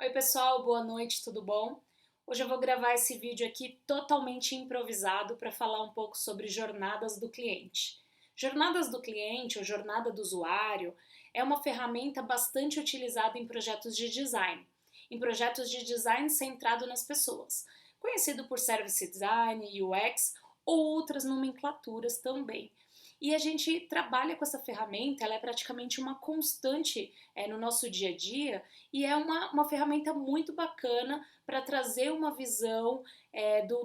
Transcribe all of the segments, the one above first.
Oi pessoal, boa noite, tudo bom? Hoje eu vou gravar esse vídeo aqui totalmente improvisado para falar um pouco sobre jornadas do cliente. Jornadas do cliente ou jornada do usuário é uma ferramenta bastante utilizada em projetos de design, centrado nas pessoas, conhecido por Service Design, UX ou outras nomenclaturas também. E a gente trabalha com essa ferramenta, ela é praticamente uma constante no nosso dia a dia e é uma ferramenta muito bacana para trazer uma visão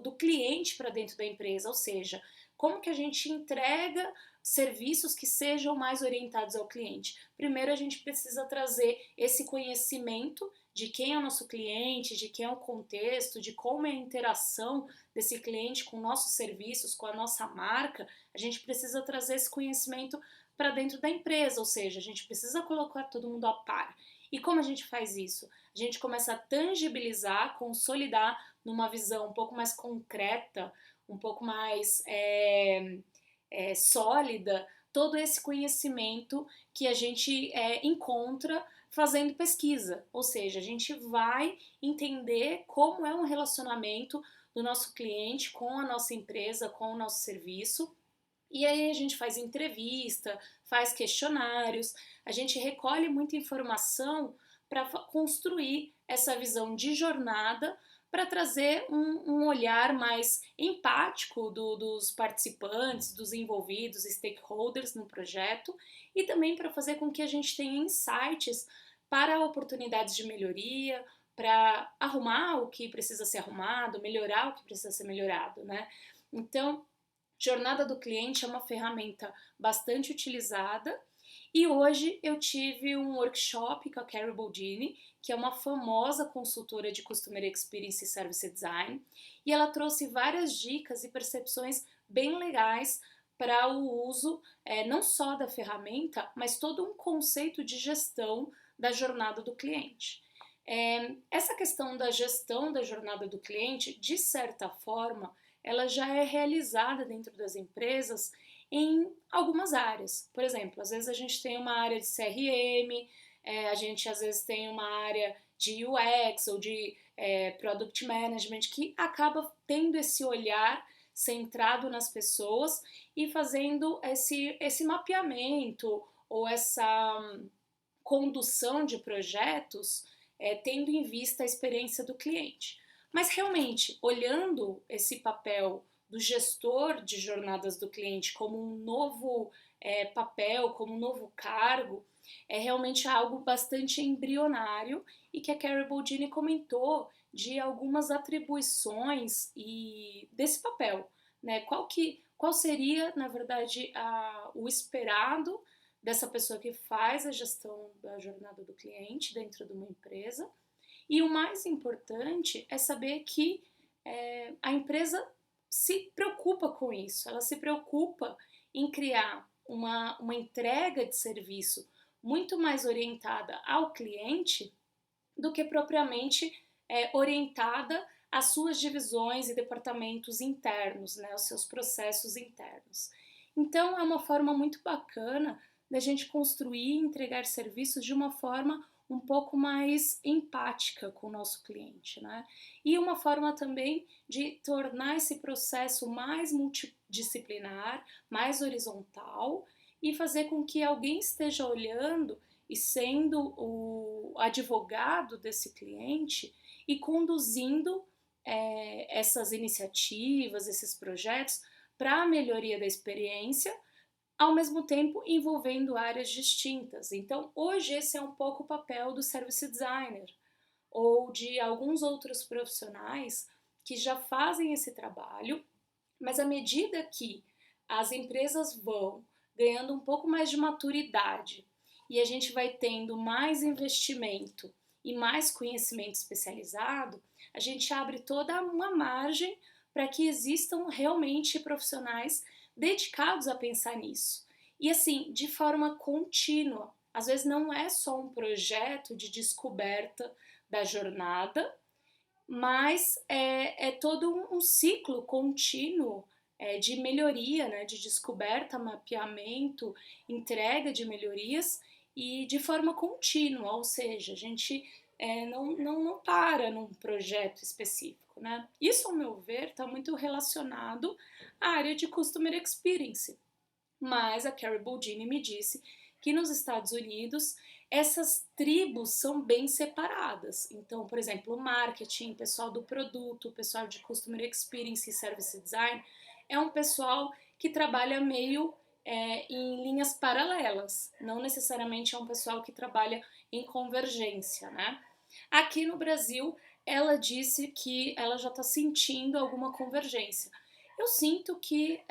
do cliente para dentro da empresa, ou seja, como que a gente entrega serviços que sejam mais orientados ao cliente. Primeiro a gente precisa trazer esse conhecimento de quem é o nosso cliente, de quem é o contexto, de como é a interação desse cliente com nossos serviços, com a nossa marca. A gente precisa trazer esse conhecimento para dentro da empresa, ou seja, a gente precisa colocar todo mundo a par. E como a gente faz isso? A gente começa a tangibilizar, consolidar numa visão um pouco mais concreta, um pouco mais sólida, todo esse conhecimento que a gente encontra fazendo pesquisa. Ou seja, a gente vai entender como é um relacionamento do nosso cliente com a nossa empresa, com o nosso serviço. E aí a gente faz entrevista, faz questionários, a gente recolhe muita informação para construir essa visão de jornada, para trazer um olhar mais empático dos participantes, dos envolvidos, stakeholders no projeto, e também para fazer com que a gente tenha insights para oportunidades de melhoria, para arrumar o que precisa ser arrumado, melhorar o que precisa ser melhorado, né? Então, jornada do cliente é uma ferramenta bastante utilizada e hoje eu tive um workshop com a Carrie Boldini, que é uma famosa consultora de Customer Experience e Service Design, e ela trouxe várias dicas e percepções bem legais para o uso não só da ferramenta, mas todo um conceito de gestão da jornada do cliente. Essa questão da gestão da jornada do cliente, de certa forma, ela já é realizada dentro das empresas em algumas áreas. Por exemplo, às vezes a gente tem uma área de CRM, a gente às vezes tem uma área de UX ou de Product Management que acaba tendo esse olhar centrado nas pessoas e fazendo esse mapeamento ou essa condução de projetos tendo em vista a experiência do cliente. Mas realmente, olhando esse papel do gestor de jornadas do cliente como um novo papel, como um novo cargo, é realmente algo bastante embrionário e que a Carrie Boldini comentou de algumas atribuições e desse papel, né? Qual seria, na verdade, o esperado dessa pessoa que faz a gestão da jornada do cliente dentro de uma empresa. E o mais importante é saber que a empresa se preocupa com isso, ela se preocupa em criar uma entrega de serviço muito mais orientada ao cliente do que propriamente orientada às suas divisões e departamentos internos, né, aos seus processos internos. Então é uma forma muito bacana da gente construir e entregar serviços de uma forma um pouco mais empática com o nosso cliente, né? E uma forma também de tornar esse processo mais multidisciplinar, mais horizontal e fazer com que alguém esteja olhando e sendo o advogado desse cliente e conduzindo essas iniciativas, esses projetos para a melhoria da experiência, ao mesmo tempo envolvendo áreas distintas. Então, hoje esse é um pouco o papel do service designer ou de alguns outros profissionais que já fazem esse trabalho, mas à medida que as empresas vão ganhando um pouco mais de maturidade e a gente vai tendo mais investimento e mais conhecimento especializado, a gente abre toda uma margem para que existam realmente profissionais dedicados a pensar nisso. E assim, de forma contínua. Às vezes não é só um projeto de descoberta da jornada, mas é todo um ciclo contínuo de melhoria, né, de descoberta, mapeamento, entrega de melhorias e de forma contínua, ou seja, a gente não para num projeto específico, né? Isso, ao meu ver, está muito relacionado à área de Customer Experience. Mas a Carrie Boldini me disse que nos Estados Unidos essas tribos são bem separadas. Então, por exemplo, o marketing, o pessoal do produto, o pessoal de Customer Experience e Service Design é um pessoal que trabalha meio em linhas paralelas, não necessariamente é um pessoal que trabalha em convergência, né? Aqui no Brasil, ela disse que ela já está sentindo alguma convergência. Eu sinto que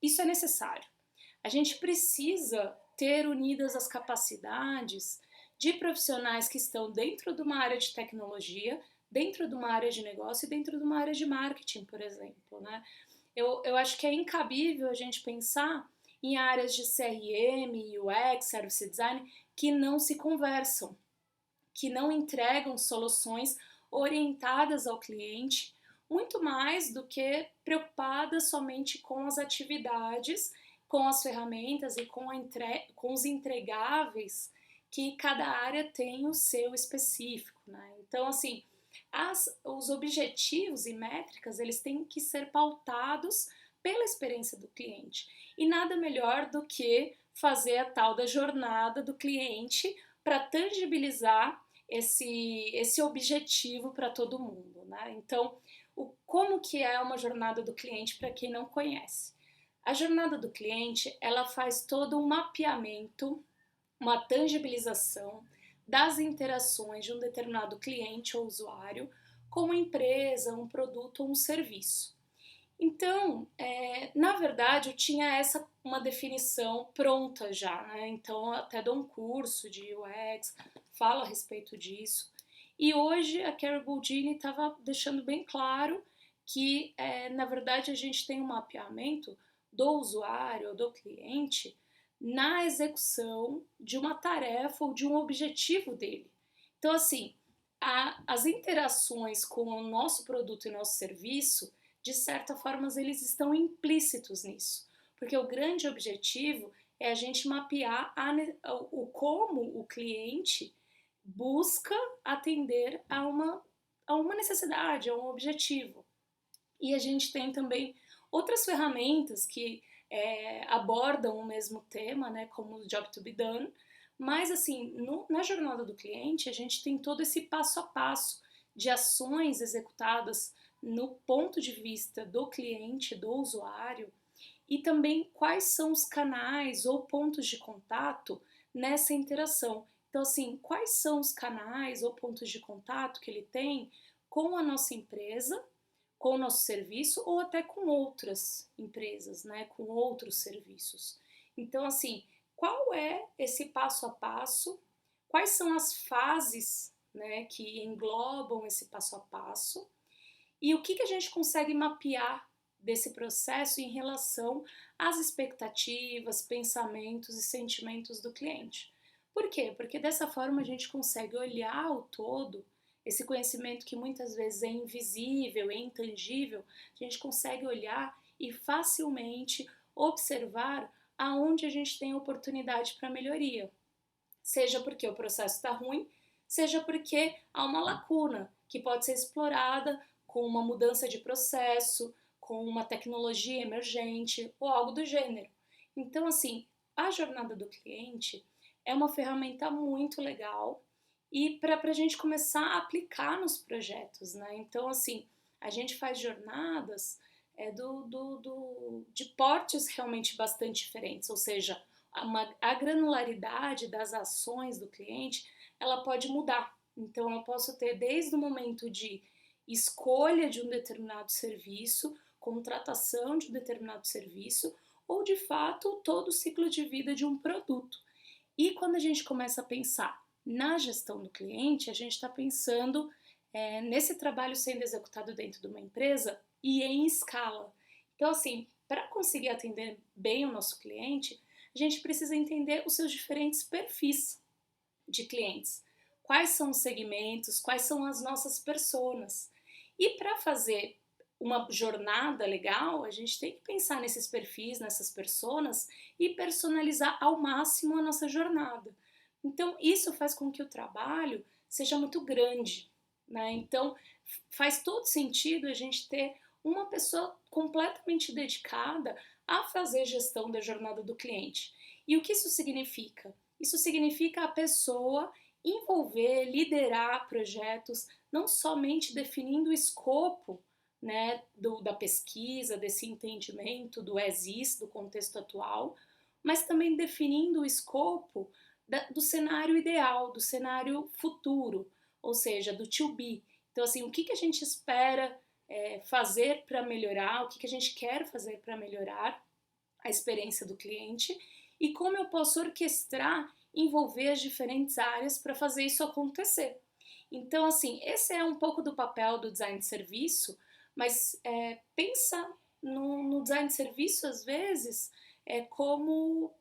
isso é necessário. A gente precisa ter unidas as capacidades de profissionais que estão dentro de uma área de tecnologia, dentro de uma área de negócio e dentro de uma área de marketing, por exemplo, né? Eu acho que é incabível a gente pensar em áreas de CRM, UX, Service Design, que não se conversam, que não entregam soluções orientadas ao cliente, muito mais do que preocupadas somente com as atividades, com as ferramentas e com os entregáveis que cada área tem o seu específico, né? Então, assim, os objetivos e métricas, eles têm que ser pautados pela experiência do cliente. E nada melhor do que fazer a tal da jornada do cliente para tangibilizar esse objetivo para todo mundo, né? Então, como que é uma jornada do cliente para quem não conhece? A jornada do cliente, ela faz todo um mapeamento, uma tangibilização das interações de um determinado cliente ou usuário com uma empresa, um produto ou um serviço. Então, na verdade, eu tinha uma definição pronta já, né? Então, eu até dou um curso de UX, falo a respeito disso. E hoje a Carrie Boldini estava deixando bem claro que, na verdade, a gente tem um mapeamento do usuário, do cliente, na execução de uma tarefa ou de um objetivo dele. Então, assim, as interações com o nosso produto e nosso serviço, de certa forma, eles estão implícitos nisso, porque o grande objetivo é a gente mapear o como o cliente busca atender a uma necessidade, a um objetivo. E a gente tem também outras ferramentas que abordam o mesmo tema, né, como o Job to be Done, mas assim, na jornada do cliente, a gente tem todo esse passo a passo de ações executadas no ponto de vista do cliente, do usuário, e também quais são os canais ou pontos de contato nessa interação. Então, assim, quais são os canais ou pontos de contato que ele tem com a nossa empresa, com o nosso serviço ou até com outras empresas, né, com outros serviços. Então, assim, qual é esse passo a passo? Quais são as fases, né, que englobam esse passo a passo? E o que a gente consegue mapear desse processo em relação às expectativas, pensamentos e sentimentos do cliente? Por quê? Porque dessa forma a gente consegue olhar o todo, esse conhecimento que muitas vezes é invisível, é intangível, a gente consegue olhar e facilmente observar aonde a gente tem oportunidade para melhoria. Seja porque o processo está ruim, seja porque há uma lacuna que pode ser explorada com uma mudança de processo, com uma tecnologia emergente ou algo do gênero. Então, assim, a jornada do cliente é uma ferramenta muito legal e para a gente começar a aplicar nos projetos, né? Então, assim, a gente faz jornadas de portes realmente bastante diferentes, ou seja, a granularidade das ações do cliente, ela pode mudar. Então, eu posso ter desde o momento de escolha de um determinado serviço, contratação de um determinado serviço, ou de fato todo o ciclo de vida de um produto. E quando a gente começa a pensar na gestão do cliente, a gente está pensando nesse trabalho sendo executado dentro de uma empresa e em escala. Então, assim, para conseguir atender bem o nosso cliente, a gente precisa entender os seus diferentes perfis de clientes. Quais são os segmentos, quais são as nossas personas. E para fazer uma jornada legal, a gente tem que pensar nesses perfis, nessas personas e personalizar ao máximo a nossa jornada. Então, isso faz com que o trabalho seja muito grande, né? Então faz todo sentido a gente ter uma pessoa completamente dedicada a fazer gestão da jornada do cliente. E o que isso significa? Isso significa a pessoa envolver, liderar projetos, não somente definindo o escopo, né, da pesquisa, desse entendimento do as-is, do contexto atual, mas também definindo o escopo do cenário ideal, do cenário futuro, ou seja, do to be. Então, assim, o que a gente espera fazer para melhorar, o que a gente quer fazer para melhorar a experiência do cliente e como eu posso orquestrar, envolver as diferentes áreas para fazer isso acontecer. Então, assim, esse é um pouco do papel do design de serviço, mas pensa no design de serviço, às vezes, como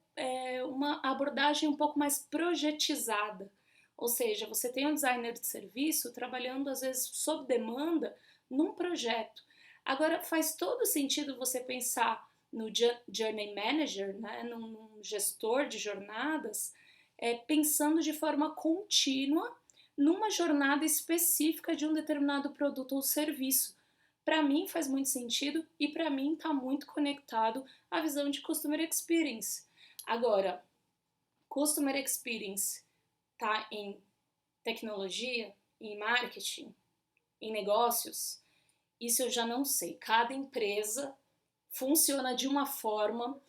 uma abordagem um pouco mais projetizada. Ou seja, você tem um designer de serviço trabalhando, às vezes, sob demanda num projeto. Agora, faz todo sentido você pensar no Journey Manager, né, num gestor de jornadas, pensando de forma contínua numa jornada específica de um determinado produto ou serviço. Para mim faz muito sentido e para mim está muito conectado à visão de Customer Experience. Agora, Customer Experience está em tecnologia, em marketing, em negócios? Isso eu já não sei. Cada empresa funciona de uma forma,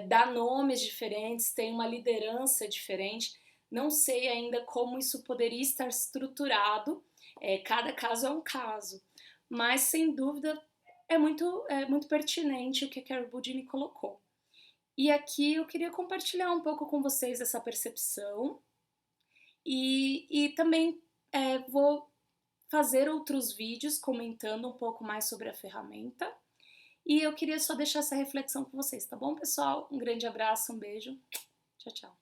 dá nomes diferentes, tem uma liderança diferente. Não sei ainda como isso poderia estar estruturado, cada caso é um caso, mas sem dúvida é muito pertinente o que a Carol Budini colocou. E aqui eu queria compartilhar um pouco com vocês essa percepção e também vou fazer outros vídeos comentando um pouco mais sobre a ferramenta. E eu queria só deixar essa reflexão com vocês, tá bom, pessoal? Um grande abraço, um beijo. Tchau, tchau.